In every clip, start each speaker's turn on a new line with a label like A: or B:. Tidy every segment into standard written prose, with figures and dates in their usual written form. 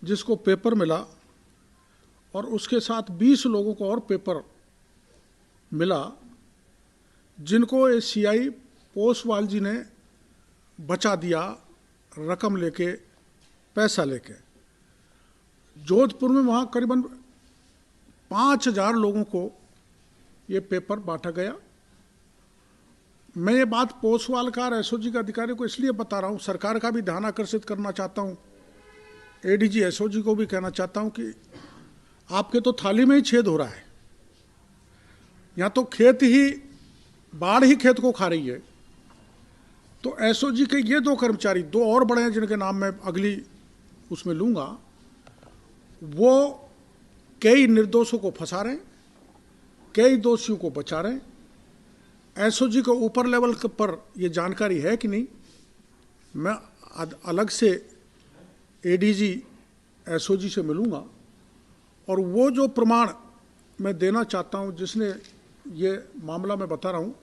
A: जिसको पेपर मिला और उसके साथ 20 लोगों को और पेपर मिला, जिनको ये सीआई पोसवाल जी ने बचा दिया रकम लेके, पैसा लेके। जोधपुर में वहाँ करीबन 5000 लोगों को ये पेपर बांटा गया। मैं ये बात पोसवाल का और एसओजी के अधिकारी को इसलिए बता रहा हूँ, सरकार का भी ध्यान आकर्षित करना चाहता हूँ, एडीजी एसओजी को भी कहना चाहता हूँ कि आपके तो थाली में ही छेद हो रहा है। यहाँ तो खेत ही, बाढ़ ही खेत को खा रही है। तो एसओजी के ये 2 कर्मचारी, 2 और बड़े हैं जिनके नाम मैं अगली उसमें लूँगा, वो कई निर्दोषों को फंसा रहे हैं, कई दोषियों को बचा रहे हैं। एसओजी को ऊपर लेवल पर ये जानकारी है कि नहीं, मैं अलग से एडीजी एसओजी से मिलूँगा और वो जो प्रमाण मैं देना चाहता हूँ, जिसने ये मामला मैं बता रहा हूँ,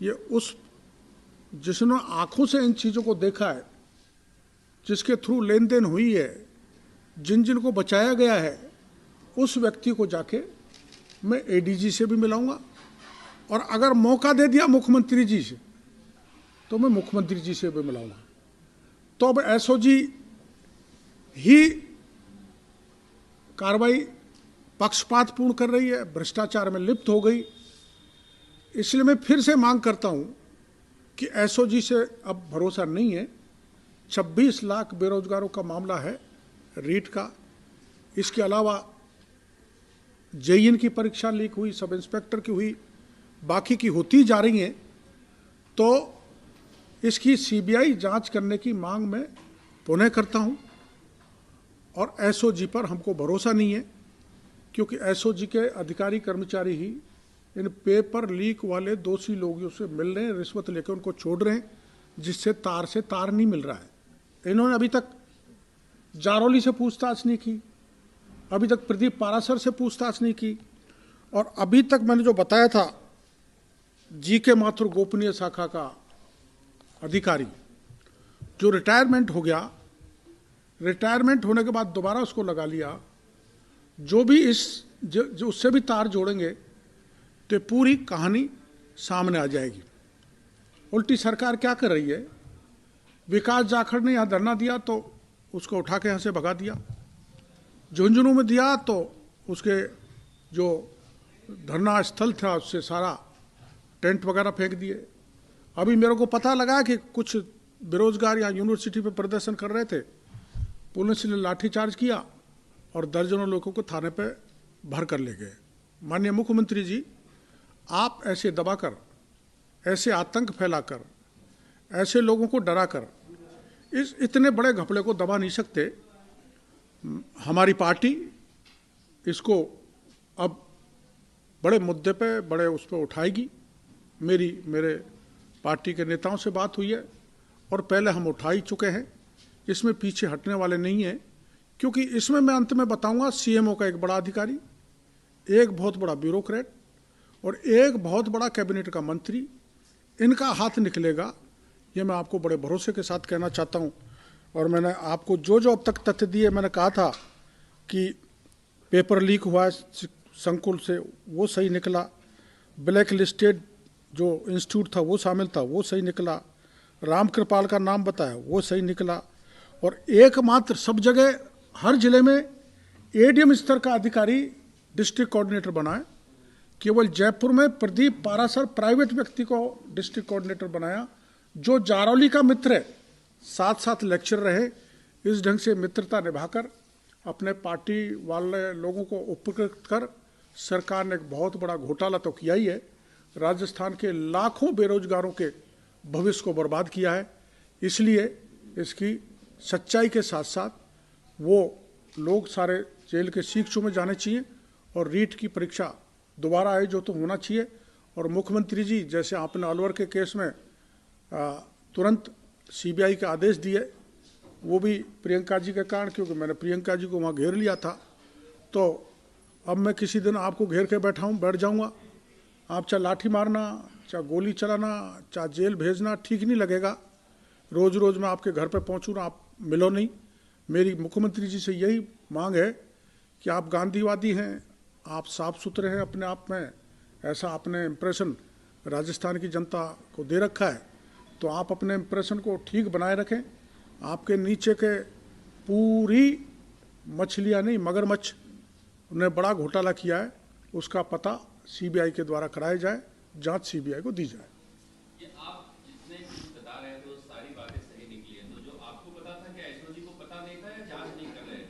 A: ये जिसने आंखों से इन चीज़ों को देखा है, जिसके थ्रू लेन देन हुई है, जिन को बचाया गया है, उस व्यक्ति को जाके मैं एडीजी से भी मिलाऊंगा। और अगर मौका दे दिया मुख्यमंत्री जी से तो मैं मुख्यमंत्री जी से भी मिलाऊंगा। तो अब एसओजी ही कार्रवाई पक्षपातपूर्ण कर रही है, भ्रष्टाचार में लिप्त हो गई। इसलिए मैं फिर से मांग करता हूं कि एसओजी से अब भरोसा नहीं है। 26 लाख बेरोजगारों का मामला है रीट का। इसके अलावा जेईएन की परीक्षा लीक हुई, सब इंस्पेक्टर की हुई, बाकी की होती जा रही हैं। तो इसकी सीबीआई जांच करने की मांग मैं पुनः करता हूं। और एसओजी पर हमको भरोसा नहीं है, क्योंकि एसओजी के अधिकारी कर्मचारी ही इन पेपर लीक वाले दोषी लोगों से मिल रहे हैं, रिश्वत लेकर उनको छोड़ रहे हैं, जिससे तार से तार नहीं मिल रहा है। इन्होंने अभी तक जारौली से पूछताछ नहीं की, अभी तक प्रदीप पारासर से पूछताछ नहीं की, और अभी तक मैंने जो बताया था जीके माथुर गोपनीय शाखा का अधिकारी जो रिटायरमेंट हो गया, रिटायरमेंट होने के बाद दोबारा उसको लगा लिया, जो भी जो उससे भी तार जोड़ेंगे तो पूरी कहानी सामने आ जाएगी। उल्टी सरकार क्या कर रही है, विकास जाखड़ ने यहाँ धरना दिया तो उसको उठा के यहाँ से भगा दिया, झुंझुनू में दिया तो उसके जो धरना स्थल था उससे सारा टेंट वगैरह फेंक दिए। अभी मेरे को पता लगा कि कुछ बेरोजगार यहाँ यूनिवर्सिटी पे प्रदर्शन कर रहे थे, पुलिस ने लाठीचार्ज किया और दर्जनों लोगों को थाने पे भर कर ले गए। माननीय मुख्यमंत्री जी, आप ऐसे दबाकर, ऐसे आतंक फैलाकर, ऐसे लोगों को डराकर इस इतने बड़े घपले को दबा नहीं सकते। हमारी पार्टी इसको अब बड़े मुद्दे पे, बड़े उस पर उठाएगी। मेरे पार्टी के नेताओं से बात हुई है और पहले हम उठा ही चुके हैं, इसमें पीछे हटने वाले नहीं हैं। क्योंकि इसमें मैं अंत में बताऊंगा, सीएमओ का एक बड़ा अधिकारी, एक बहुत बड़ा ब्यूरोक्रेट और एक बहुत बड़ा कैबिनेट का मंत्री, इनका हाथ निकलेगा, ये मैं आपको बड़े भरोसे के साथ कहना चाहता हूँ। और मैंने आपको जो अब तक तथ्य दिए, मैंने कहा था कि पेपर लीक हुआ संकुल से, वो सही निकला, ब्लैक लिस्टेड जो इंस्टीट्यूट था वो शामिल था, वो सही निकला, राम कृपाल का नाम बताया वो सही निकला, और एकमात्र सब जगह हर जिले में एडीएम स्तर का अधिकारी डिस्ट्रिक्ट कोऑर्डिनेटर बनाए। केवल जयपुर में प्रदीप पारासर प्राइवेट व्यक्ति को डिस्ट्रिक्ट कोऑर्डिनेटर बनाया, जो जारौली का मित्र है, साथ साथ लेक्चर रहे। इस ढंग से मित्रता निभाकर अपने पार्टी वाले लोगों को उपकृत कर सरकार ने एक बहुत बड़ा घोटाला तो किया ही है, राजस्थान के लाखों बेरोजगारों के भविष्य को बर्बाद किया है। इसलिए इसकी सच्चाई के साथ साथ वो लोग सारे जेल के सीख में जाने चाहिए और रीट की परीक्षा दोबारा आयोजित तो होना चाहिए। और मुख्यमंत्री जी, जैसे आपने अलवर के केस में तुरंत सीबीआई के आदेश दिए, वो भी प्रियंका जी के कारण, क्योंकि मैंने प्रियंका जी को वहाँ घेर लिया था। तो अब मैं किसी दिन आपको घेर के बैठ जाऊँगा, आप चाहे लाठी मारना, चाहे गोली चलाना, चाहे जेल भेजना, ठीक नहीं लगेगा। रोज़ रोज़ मैं आपके घर पे पहुँचूँ ना, आप मिलो नहीं। मेरी मुख्यमंत्री जी से यही मांग है कि आप गांधीवादी हैं, आप साफ सुथरे हैं अपने आप में, ऐसा आपने इम्प्रेशन राजस्थान की जनता को दे रखा है, तो आप अपने इम्प्रेशन को ठीक बनाए रखें। आपके नीचे के पूरी मछलियाँ नहीं, मगरमच्छ ने बड़ा घोटाला किया है, उसका पता सीबीआई के द्वारा कराया जाए, जांच सीबीआई को दी जाए।
B: ये आप जितने कुछ बता रहे थे वो सारी बातें सही निकली हैं, तो जो आपको पता था क्या एसओजी को पता नहीं था या जांच नहीं कर रहे थे?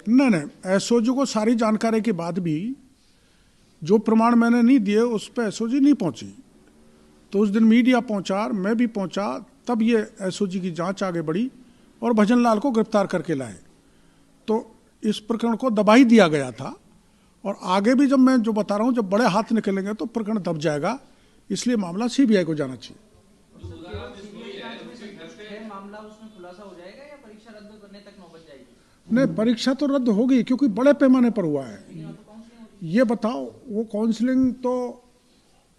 A: नहीं, एसओजी को सारी जानकारी के बाद भी जो प्रमाण मैंने नहीं दिए उस पर एसओजी नहीं पहुंची। तो उस दिन मीडिया पहुंचा, मैं भी पहुंचा, तब ये एसओजी की जांच आगे बढ़ी और भजन लाल को गिरफ्तार करके लाए। तो इस प्रकरण को दबा ही दिया गया था, और आगे भी जब मैं जो बता रहा हूँ, जब बड़े हाथ निकलेंगे तो प्रकरण दब जाएगा, इसलिए मामला सीबीआई को जाना चाहिए।
C: मामला उसमें खुलासा हो जाएगा या परीक्षा रद्द करने तक नौबत जाएगी?
A: नहीं, परीक्षा तो रद्द होगी क्योंकि बड़े पैमाने पर हुआ है। ये बताओ, वो काउंसलिंग तो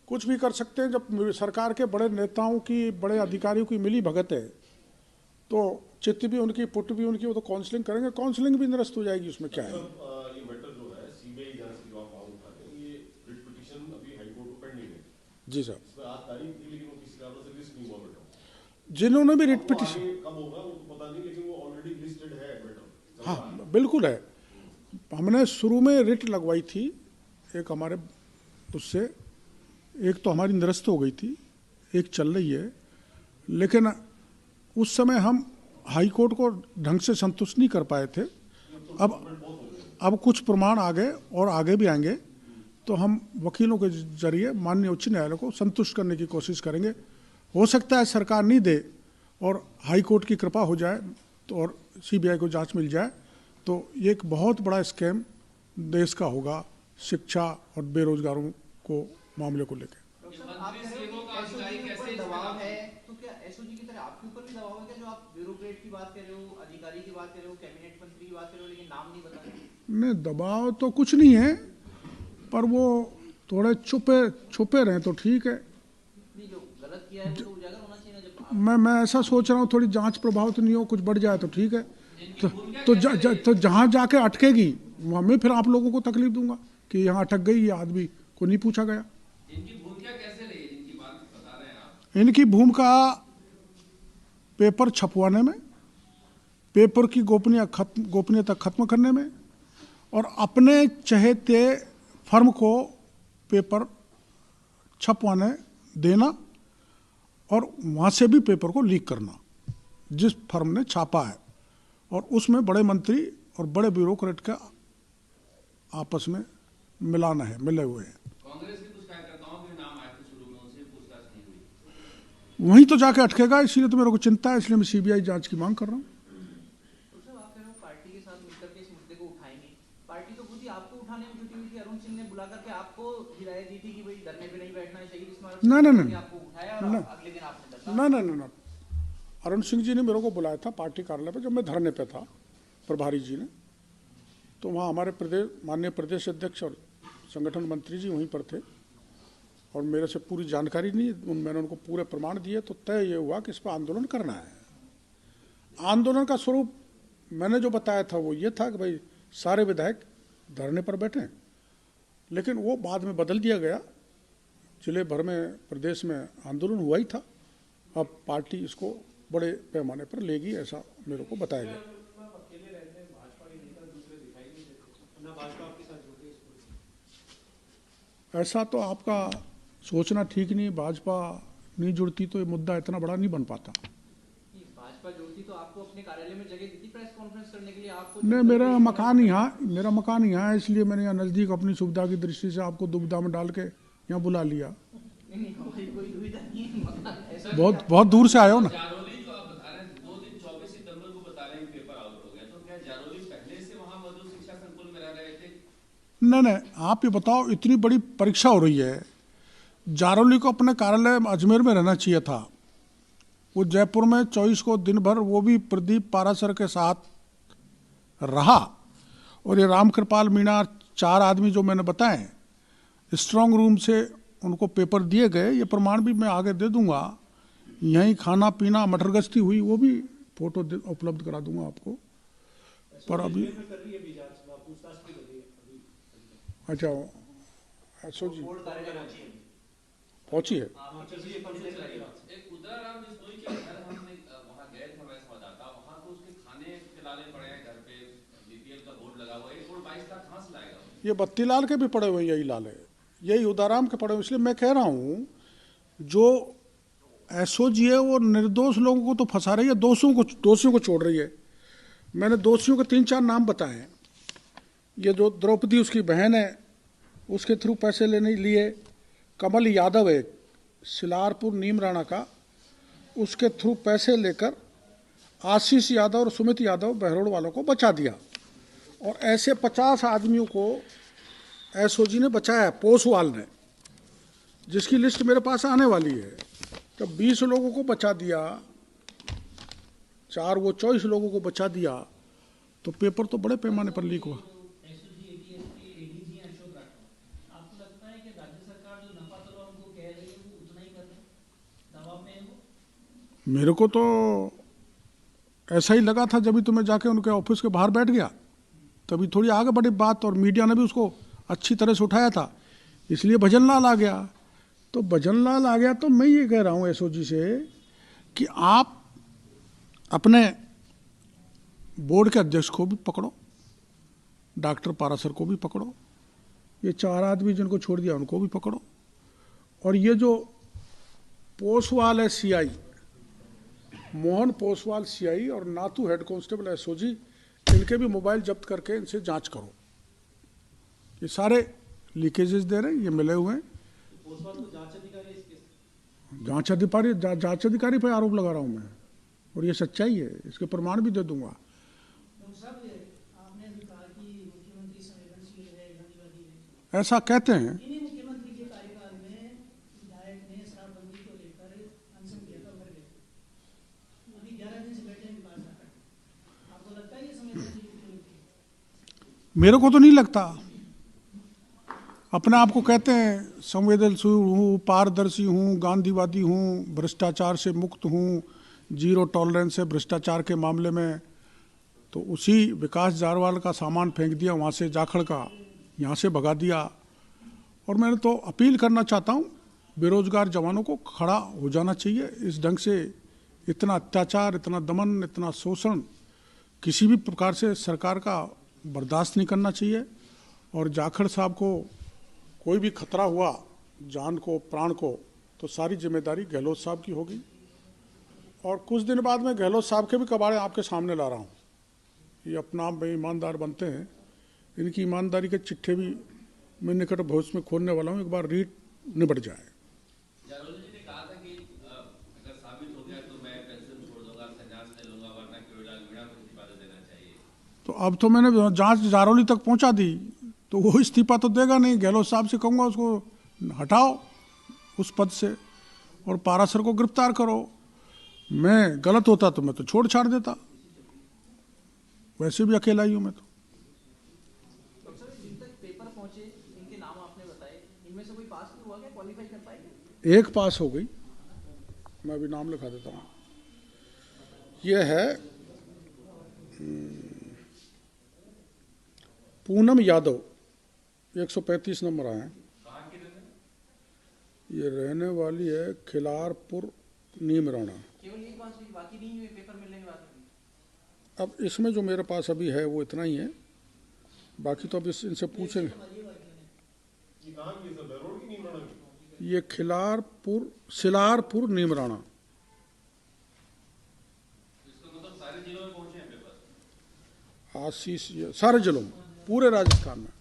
A: कुछ भी कर सकते हैं। जब सरकार के बड़े नेताओं की, बड़े अधिकारियों की मिली भगत है, तो चित्त भी उनकी, पुट भी उनकी, वो तो काउंसलिंग करेंगे, काउंसलिंग भी निरस्त हो जाएगी, उसमें क्या है।
D: ये मैटर जो है सीबीआई जांच की जो आप मांग उठा रहे हैं, ये रिट पिटीशन अभी हाई कोर्ट में पेंडिंग है।
A: जी सर।
D: इसमें आज तारीख थी लेकिन वो किसी कारण से लिस्ट नहीं हुआ मैटर।
A: जिन्होंने भी रिट पिटीशन,
D: कब होगा वो तो पता नहीं, लेकिन वो ऑलरेडी लिस्टेड है मैटर।
A: हाँ बिल्कुल है। हमने शुरू में रिट लगवाई थी, एक हमारे उससे, एक तो हमारी निरस्त हो गई थी, एक चल रही है, लेकिन उस समय हम हाई कोर्ट को ढंग से संतुष्ट नहीं कर पाए थे। अब कुछ प्रमाण आ गए और आगे भी आएंगे, तो हम वकीलों के जरिए माननीय उच्च न्यायालय को संतुष्ट करने की कोशिश करेंगे। हो सकता है सरकार नहीं दे और हाई कोर्ट की कृपा हो जाए तो, और सीबीआई को जांच मिल जाए, तो ये एक बहुत बड़ा स्कैम देश का होगा, शिक्षा और बेरोजगारों को मामले को लेकर।
C: दबाव है तो क्या एसओजी की तरह आपके ऊपर भी दबाव है क्या, जो आप ब्यूरोक्रेट की बात कर रहे हो, अधिकारी की बात कर रहे हो, कैबिनेट मंत्री की बात कर रहे हो, लेकिन नाम नहीं बता रहे?
A: नहीं, दबाव तो कुछ नहीं है, पर वो थोड़े छुपे रहे तो ठीक है।
C: नहीं, जो गलत किया है वो तो उजागर होना चाहिए ना। जब
A: मैं ऐसा सोच रहा हूँ, थोड़ी जांच प्रभावित नहीं हो, कुछ बढ़ जाए तो ठीक है। तो जहाँ जाके अटकेगी वहाँ मैं फिर आप लोगों को तकलीफ दूंगा कि यहाँ अटक गई, ये आदमी को नहीं पूछा गया।
B: इनकी भूमिका कैसे रही है, जिनकी बात बता रहे हैं आप?
A: इनकी भूमिका पेपर छपवाने में, पेपर की गोपनीयता खत्म करने में, और अपने चहेते फर्म को पेपर छपवाने देना और वहाँ से भी पेपर को लीक करना, जिस फर्म ने छापा है, और उसमें बड़े मंत्री और बड़े ब्यूरोक्रेट का आपस में मिलाना है, मिले हुए हैं।
B: कांग्रेस के कुछ कार्यकर्ताओं के नाम आए थे शुरू में, उनसे पूछताछ नहीं हुई?
A: वहीं तो जाके अटकेगा, इसलिए तो मेरे को चिंता है, इसलिए मैं सीबीआई जांच की मांग कर रहा हूँ।
C: तो सर आप कह रहे हो पार्टी के साथ मिलकर के इस मुद्दे को उठाएंगे, पार्टी तो खुद ही आपको उठाने में जुटी हुई थी। अरुण सिंह ने बुला करके आपको हिदायत दी थी कि भाई धरने पे नहीं बैठना है, शहीद स्मारक
A: नहीं,
C: आपको उठाया और अगले दिन आपने धरना।
A: ना, अरुण सिंह जी ने मेरे को बुलाया था पार्टी कार्यालय पे, जब मैं धरने पे था, प्रभारी जी ने, तो वहाँ हमारे माननीय प्रदेश अध्यक्ष और संगठन मंत्री जी वहीं पर थे, और मेरे से पूरी जानकारी नहीं, मैंने उनको पूरे प्रमाण दिए, तो तय ये हुआ कि इस पर आंदोलन करना है। आंदोलन का स्वरूप मैंने जो बताया था वो ये था कि भाई सारे विधायक धरने पर बैठे, लेकिन वो बाद में बदल दिया गया। जिले भर में, प्रदेश में आंदोलन हुआ ही था, अब पार्टी इसको बड़े पैमाने पर लेगी, ऐसा मेरे को बताया गया। ऐसा तो आपका सोचना ठीक नहीं, भाजपा नहीं जुड़ती तो ये मुद्दा इतना बड़ा नहीं बन पाता।
C: भाजपा जुड़ती तो आपको अपने कार्यालय में जगह दी थी प्रेस कॉन्फ्रेंस करने के लिए? आपको
A: नहीं, मेरा मकान यहाँ है, इसलिए मैंने यहाँ नज़दीक अपनी सुविधा की दृष्टि से आपको दुविधा में डाल के यहाँ बुला लिया।
C: नहीं, कोई दुविधा नहीं है, मकान ऐसा
A: बहुत दूर से आए हो ना।
B: जारोली जो आप बता रहे हैं, 2 दिन 24 सितंबर को बता रहे हैं पेपर आउट हो गया, तो क्या जारोली पहले से वहां मधु शिक्षा संकुल में रह रहे थे?
A: नहीं, आप ये बताओ, इतनी बड़ी परीक्षा हो रही है, जारोली को अपने कार्यालय अजमेर में रहना चाहिए था। वो जयपुर में 24 को दिन भर, वो भी प्रदीप पारासर के साथ रहा, और ये रामकृपाल मीणा, 4 आदमी जो मैंने बताए, स्ट्रांग रूम से उनको पेपर दिए गए, ये प्रमाण भी मैं आगे दे दूंगा। यहीं खाना पीना मटरगश्ती हुई, वो भी फोटो उपलब्ध करा दूंगा आपको। पर अभी अच्छा एसओ जी पहुंची है।
B: एक उदराराम बिश्नोई के घर हमने वहाँ गए थे, हमारे संवाददाता, वहाँ तो उसके खाने के लाले पड़े हैं, घर पे बीपीएल का बोर्ड लगा हुआ है। 1.22 लाख कहाँ से लाएगा वो?
A: ये बत्तीलाल के भी पड़े हुए यही लाले, यही उदाराम के पड़े हुए। इसलिए मैं कह रहा हूँ जो एसओजी है वो निर्दोष लोगों को तो फंसा रही है, दोषियों को छोड़ रही है। मैंने दोषियों के 3-4 नाम बताए। ये जो द्रौपदी उसकी बहन है, उसके थ्रू पैसे लेने लिए। कमल यादव है सिलारपुर नीम राणा का, उसके थ्रू पैसे लेकर आशीष यादव और सुमित यादव बहरोड़ वालों को बचा दिया। और ऐसे 50 आदमियों को एसओजी ने बचाया, पोसवाल ने, जिसकी लिस्ट मेरे पास आने वाली है। तो 20 लोगों को बचा दिया, 4 वो 24 लोगों को बचा दिया, तो पेपर तो बड़े पैमाने पर लीक हुआ। मेरे को तो ऐसा ही लगा था, जब भी तुम्हें जाके उनके ऑफिस के बाहर बैठ गया तभी थोड़ी आगे बढ़ी बात, और मीडिया ने भी उसको अच्छी तरह से उठाया था, इसलिए भजनलाल आ गया। तो भजनलाल आ गया तो मैं ये कह रहा हूँ एसओजी से कि आप अपने बोर्ड के अध्यक्ष को भी पकड़ो, डॉक्टर पारासर को भी पकड़ो, ये 4 आदमी जिनको छोड़ दिया उनको भी पकड़ो, और ये जो पोसवाल है सीआई, मोहन पोसवाल सीआई और नाथू हेड कांस्टेबल एसओजी, इनके भी मोबाइल जब्त करके इनसे जांच करो। ये सारे लीकेजेस दे रहे हैं, ये मिले हुए हैं। जांच अधिकारी पर आरोप लगा रहा हूं मैं, और ये सच्चाई है, इसके प्रमाण भी दे दूंगा। ऐसा कहते हैं। मेरे को तो नहीं लगता। अपने आप को कहते हैं संवेदनशील हूँ, पारदर्शी हूँ, गांधीवादी हूँ, भ्रष्टाचार से मुक्त हूँ, जीरो टॉलरेंस है भ्रष्टाचार के मामले में। तो उसी विकास जारवाल का सामान फेंक दिया वहाँ से, जाखड़ का यहाँ से भगा दिया। और मैं तो अपील करना चाहता हूँ, बेरोजगार जवानों को खड़ा हो जाना चाहिए। इस ढंग से इतना अत्याचार, इतना दमन, इतना शोषण किसी भी प्रकार से सरकार का बर्दाश्त नहीं करना चाहिए। और जाखड़ साहब को कोई भी खतरा हुआ जान को, प्राण को, तो सारी जिम्मेदारी गहलोत साहब की होगी। और कुछ दिन बाद में गहलोत साहब के भी कबाड़े आपके सामने ला रहा हूँ। ये अपना आप में ईमानदार बनते हैं, इनकी ईमानदारी के चिट्ठे भी मैं निकट भविष्य में खोलने वाला हूँ, एक बार रीट निबट जाए।
B: जारोल जी ने कहा था कि अगर साबित हो गया तो मैं पेंशन छोड़ दूंगा, संन्यास ले लूंगा, वरना केवल मीणा को इस्तीफा देना चाहिए।
A: तो अब तो मैंने जांच जारोली तक पहुंचा दी, तो वो इस्तीफा तो देगा नहीं। गहलोत साहब से कहूँगा उसको हटाओ उस पद से और पारासर को गिरफ्तार करो। मैं गलत होता तो मैं तो छोड़ छाड़ देता, वैसे भी अकेला ही हूँ मैं तो। एक पास हो गई, मैं अभी नाम लिखा देता हूँ। ये है पूनम यादव, 135 नंबर आए हैं। ये रहने वाली है खिलारपुर नीम राणा।
C: केवल एक बात हुई, बाकी नहीं हुई पेपर मिलने के बाद?
A: अब इसमें जो मेरे पास अभी है वो इतना ही है, बाकी तो अब इनसे पूछेंगे। ये सिलारपुर नीम राणा।
B: मतलब सारे जिलों में पहुंचे हैं पेपर?
A: आशीष, सारे जिलों में, पूरे राजस्थान में।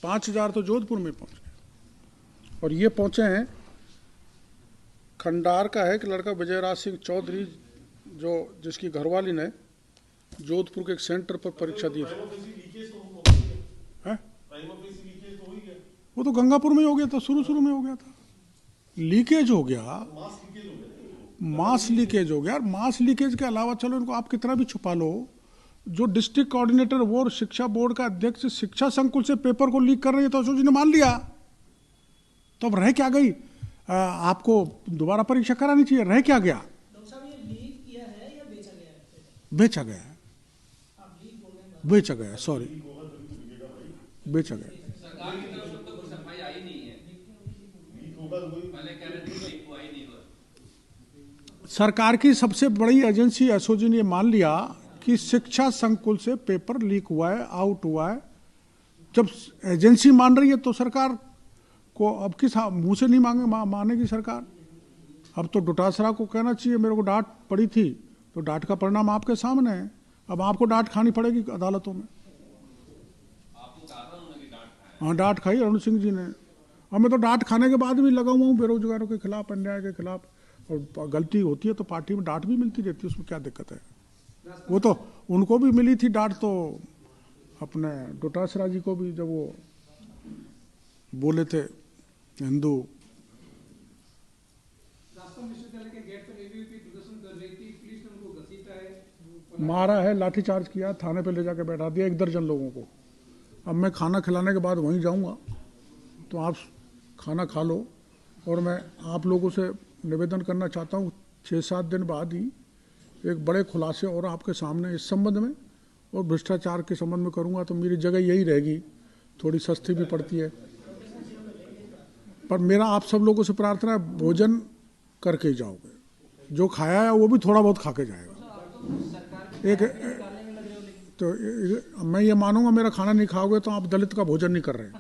A: 5000 तो जोधपुर में पहुंचे, और ये पहुंचे हैं खंडार का है कि लड़का विजयराज सिंह चौधरी, जो जिसकी घरवाली ने जोधपुर के एक सेंटर पर परीक्षा दी थी। वो तो गंगापुर में हो गया था, शुरू में हो गया था। लीकेज हो गया, मास लीकेज हो गया। और मास लीकेज के अलावा चलो इनको आप कितना भी छुपा लो, जो डिस्ट्रिक्ट कोऑर्डिनेटर वो और शिक्षा बोर्ड का अध्यक्ष शिक्षा संकुल से पेपर को लीक कर रही है, तो एसओजी ने मान लिया। तो अब रह क्या गई? आपको दोबारा परीक्षा करानी चाहिए, रह क्या गया?
E: डॉक्टर साहब, ये लीक किया है या बेचा गया है?
A: बेचा गया है।
E: आप लीक बोल
A: बेचा गया, सॉरी, बेचा गया।
B: सरकार की तरफ से तो कोई सफाई आई नहीं है, पहले कह रहे थे कि लीक हुआ ही नहीं हुआ।
A: सरकार की सबसे बड़ी एजेंसी एसओजी ने ये मान लिया कि शिक्षा संकुल से पेपर लीक हुआ है, आउट हुआ है। जब एजेंसी मान रही है तो सरकार को अब किस मुंह से नहीं मानेगी सरकार। अब तो डोटासरा को कहना चाहिए मेरे को डांट पड़ी थी, तो डांट का परिणाम आपके सामने है। अब आपको डांट खानी पड़ेगी अदालतों में।
B: आपको कहा था उन्होंने कि डांट खाया।
A: हाँ, डांट खाई अरुण सिंह जी ने। और मैं तो डांट खाने के बाद भी लगा हुआ हूँ बेरोजगारों के खिलाफ, अन्याय के खिलाफ। और गलती होती है तो पार्टी में डांट भी मिलती रहती है, उसमें क्या दिक्कत है। वो तो उनको भी मिली थी डांट, तो अपने डोटासरा जी को भी, जब वो बोले थे हिंदू
E: विश्वविद्यालय के गेट पर एबीवीपी प्रदर्शन कर रही थी, पुलिस ने उनको घसीटा है,
A: मारा है, लाठीचार्ज किया, थाने पे ले जाकर बैठा दिया 1 दर्जन लोगों को। अब मैं खाना खिलाने के बाद वहीं जाऊंगा, तो आप खाना खा लो। और मैं आप लोगों से निवेदन करना चाहता हूँ 6-7 दिन बाद ही एक बड़े खुलासे और आपके सामने इस संबंध में और भ्रष्टाचार के संबंध में करूँगा। तो मेरी जगह यही रहेगी, थोड़ी सस्ती भी पड़ती है। पर मेरा आप सब लोगों से प्रार्थना है, भोजन करके ही जाओगे। जो खाया है वो भी थोड़ा बहुत खा के जाएगा। तो मैं ये मानूंगा मेरा खाना नहीं खाओगे तो आप दलित का भोजन नहीं कर रहे हैं।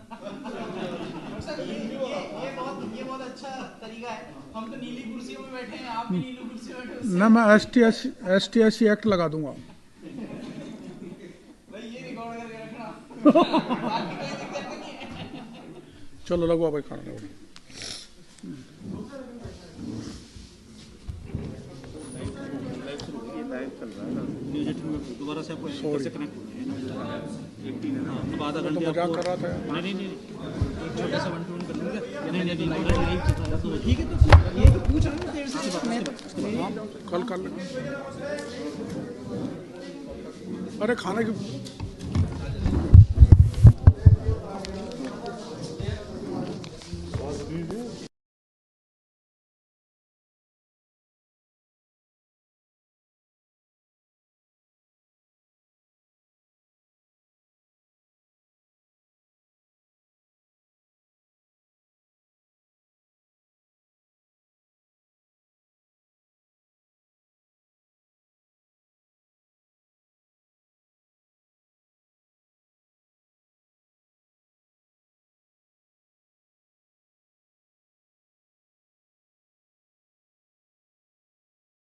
C: ये बहुत अच्छा तरीका है। हम तो नीली कुर्सियों में बैठे हैं, आप भी नीली कुर्सी में बैठे हो।
A: ना, मैं ST/SC एक्ट लगा दूंगा।
C: भाई ये रिकॉर्ड करके रखना। बाकी कोई दिक्कत नहीं है।
A: चलो लगवा भाई खाना।
F: दोबारा से आपको कैसे कनेक्ट होना है? अब आधा
A: तो
F: घंटे
A: मजाक कर रहा था।
F: नहीं एक छोटा सा 1-2 कर लेंगे। नहीं ठीक है, तो ये पूछ रहा हूँ देर से
A: कल कर लेंगे। अरे खाने की